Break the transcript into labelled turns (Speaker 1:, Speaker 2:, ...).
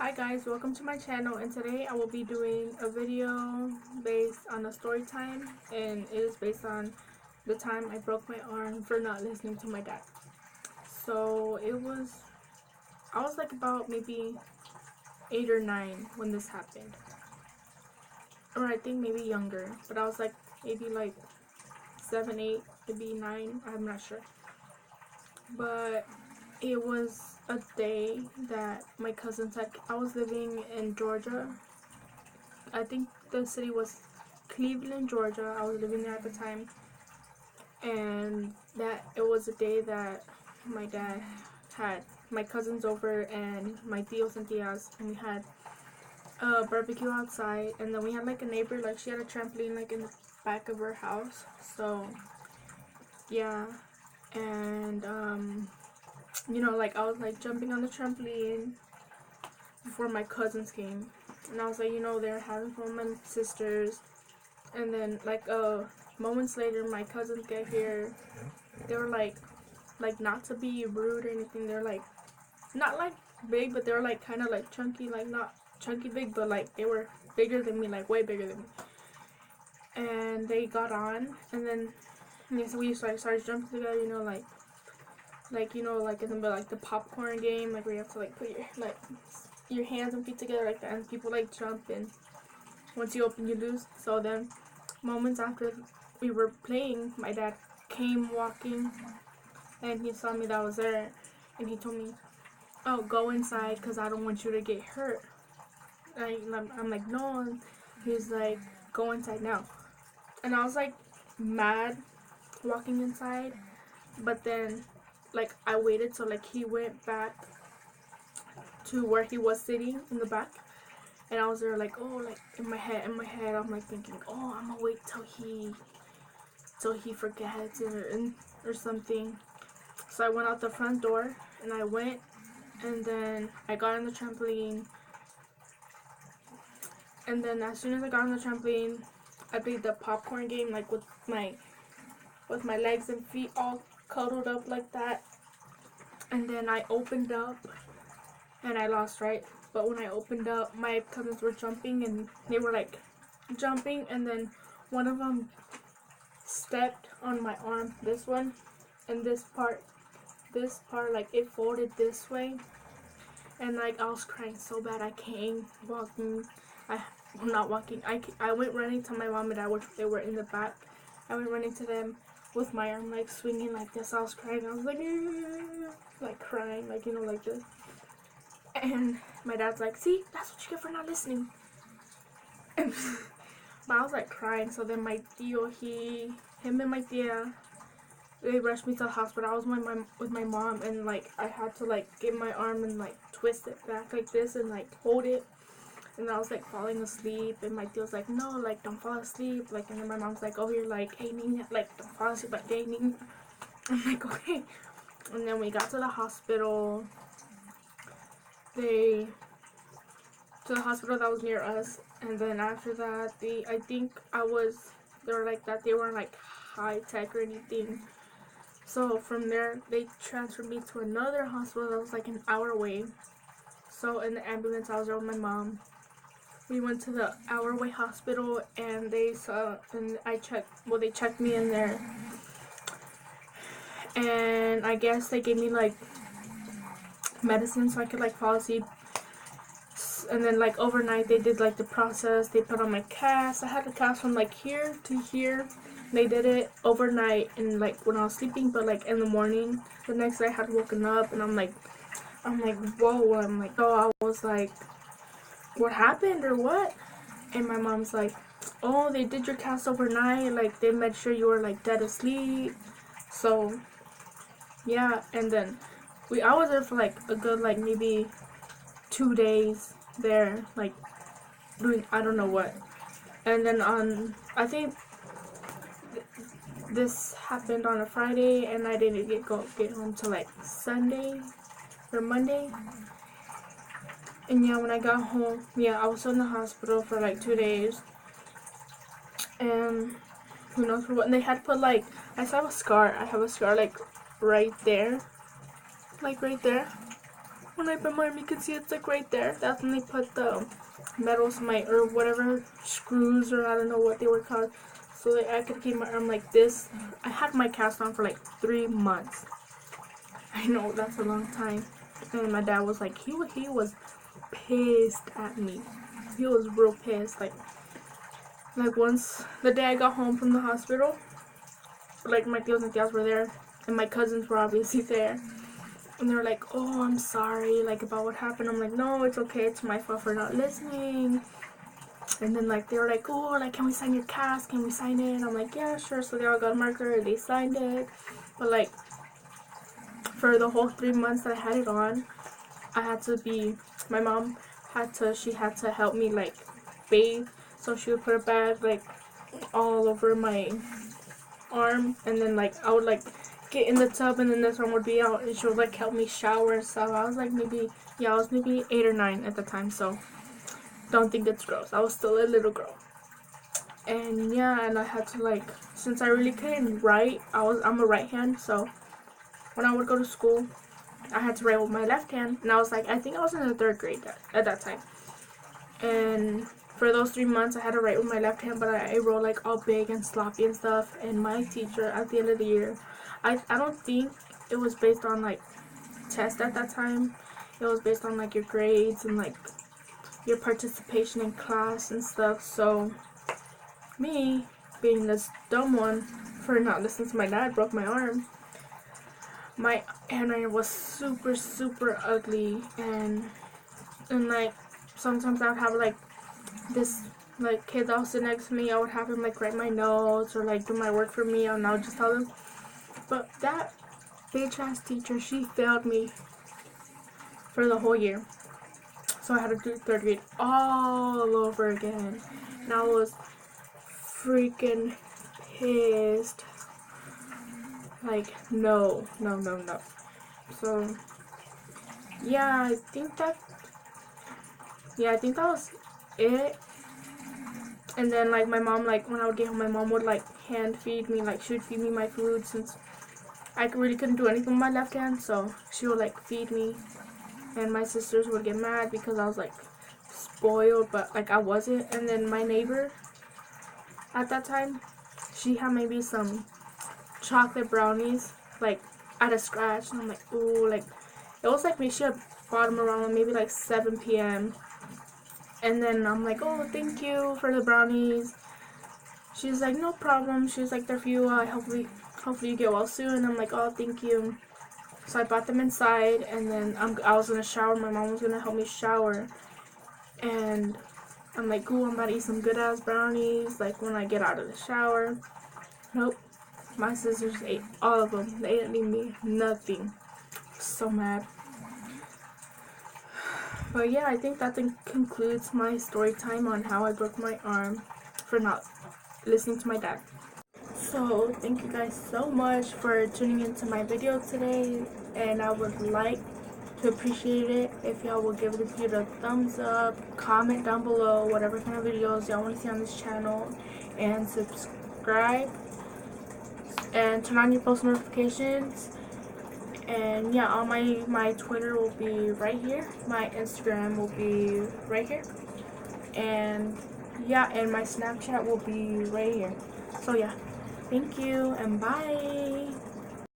Speaker 1: Hi guys, welcome to my channel, and today I will be doing a video based on a story time, and it is based on the time I broke my arm for not listening to my dad. So I was like about maybe 8 or 9 when this happened, or I think maybe younger, but I was like maybe like 7, 8, maybe 9, I'm not sure. But it was a day that my cousins had. I was living in Georgia. I think the city was Cleveland, Georgia. I was living there at the time, and that it was a day that my dad had my cousins over and my tios and tias, and we had a barbecue outside. And then we had like a neighbor, like she had a trampoline like in the back of her house. So yeah, and like I was like jumping on the trampoline before my cousins came, and I was like, they're having fun with my sisters. And then like moments later, my cousins get here. They were like not to be rude or anything. They're like not like big, but they were like kind of like chunky, like not chunky big, but like they were bigger than me, like way bigger than me. And they got on, and then so we started jumping together, like in the like the popcorn game, like where you have to like put your hands and feet together like that, and people like jump, and once you open you lose. So then moments after we were playing, my dad came walking, and he saw me that I was there, and he told me, "Oh, go inside because I don't want you to get hurt." I'm like, "No." And he's like, "Go inside now." And I was like mad walking inside, but then like I waited till like he went back to where he was sitting in the back, and I was there like, oh, like in my head I'm like thinking, oh, I'm gonna wait till he forgets or something. So I went out the front door, and I went, and then I got on the trampoline, and then as soon as I got on the trampoline, I played the popcorn game like with my legs and feet all cuddled up like that. And then I opened up, and I lost, right? But when I opened up, my cousins were jumping, and they were like jumping, and then one of them stepped on my arm, this one, and this part like it folded this way, and like I was crying so bad. I came walking, not walking, I went running to my mom and dad, which they were in the back. I went running to them with my arm like swinging like this. I was crying. I was like crying, like like this. And my dad's like, "See, that's what you get for not listening." And but I was like crying. So then my tío, him and my tía, they rushed me to the hospital. I was with my mom, and like I had to like get my arm and like twist it back like this and like hold it. And I was like falling asleep, and my tío was like, "No, like don't fall asleep." Like, and then my mom's like, "Oh, you're like, hey Nina, like don't fall asleep, like hey Nina." I'm like, okay. And then we got to the hospital. To the hospital that was near us, and then after that, I think they were like that, they weren't like high tech or anything. So from there, they transferred me to another hospital that was like an hour away. So in the ambulance, I was there with my mom. We went to the hour away hospital, and they checked me in there, and I guess they gave me like medicine so I could like fall asleep. And then like overnight they did like the process. They put on my cast. I had a cast from like here to here. They did it overnight and like when I was sleeping, but like in the morning the next day I had woken up, and I'm like whoa. I'm like, oh, I was like, what happened or what? And my mom's like, oh, they did your cast overnight, like they made sure you were like dead asleep. So yeah. And then I was there for like a good like maybe 2 days there, like doing I don't know what. And then I think this happened on a Friday, and I didn't get home till like Sunday or Monday. And yeah, when I got home, I was in the hospital for like 2 days, and who knows for what. And they had put like, I have a scar like right there, like right there. when I bent my arm, you can see it's like right there. That's when they put the metals, or whatever, screws, or I don't know what they were called, so that I could keep my arm like this. I had my cast on for like 3 months. I know, that's a long time. And my dad was like, he was pissed at me. He was real pissed. Like once, the day I got home from the hospital, like my tios and tias were there, and my cousins were obviously there. And they were like, oh, I'm sorry, like, about what happened. I'm like, no, it's okay, it's my fault for not listening. And then, like, they were like, oh, like, can we sign your cast? Can we sign it? And I'm like, yeah, sure. So they all got a marker and they signed it. But, like, for the whole 3 months that I had it on, I had to be, my mom she had to help me, like, bathe. So she would put a bag, like, all over my arm. And then, like, I would, like, get in the tub, and then this one would be out, and she would like help me shower and stuff. I was like maybe 8 or 9 at the time, so don't think it's gross. I was still a little girl. And yeah, and I had to, like, since I really couldn't write, I'm a right hand, so when I would go to school I had to write with my left hand. And I was like, I think I was in the 3rd grade at that time, and for those 3 months I had to write with my left hand, but I wrote like all big and sloppy and stuff. And my teacher at the end of the year, I don't think it was based on like tests at that time. It was based on like your grades and like your participation in class and stuff. So me being this dumb one for not listening to my dad broke my arm. My handwriting was super ugly, and like sometimes I would have like this like kid that would sit next to me. I would have him like write my notes or like do my work for me, and I would just tell them. But that bitch ass teacher, she failed me for the whole year, so I had to do 3rd grade all over again, and I was freaking pissed. Like, no. So yeah, I think that was it. And then like my mom, like when I would get home, my mom would like hand feed me, like she would feed me my food, since I really couldn't do anything with my left hand, so she would like feed me. And my sisters would get mad because I was like spoiled, but like I wasn't. And then my neighbor at that time, she had maybe some chocolate brownies like at a scratch, and I'm like, ooh, like it was like maybe she had bought them around maybe like 7 p.m. And then I'm like, oh, thank you for the brownies. She's like, no problem. She was like, they're for you. Hopefully you get well soon. I'm like, oh, thank you. So I brought them inside, and then I was gonna shower. My mom was gonna help me shower, and I'm like, ooh, I'm about to eat some good ass brownies like when I get out of the shower. Nope, my sisters ate all of them. They didn't leave me nothing. So mad. But yeah, I think that concludes my story time on how I broke my arm for not listening to my dad. So thank you guys so much for tuning into my video today, and I would like to appreciate it if y'all will give this video a thumbs up, comment down below whatever kind of videos y'all want to see on this channel, and subscribe and turn on your post notifications. And yeah, all my Twitter will be right here, my Instagram will be right here, and yeah, and my Snapchat will be right here. So yeah, thank you and bye.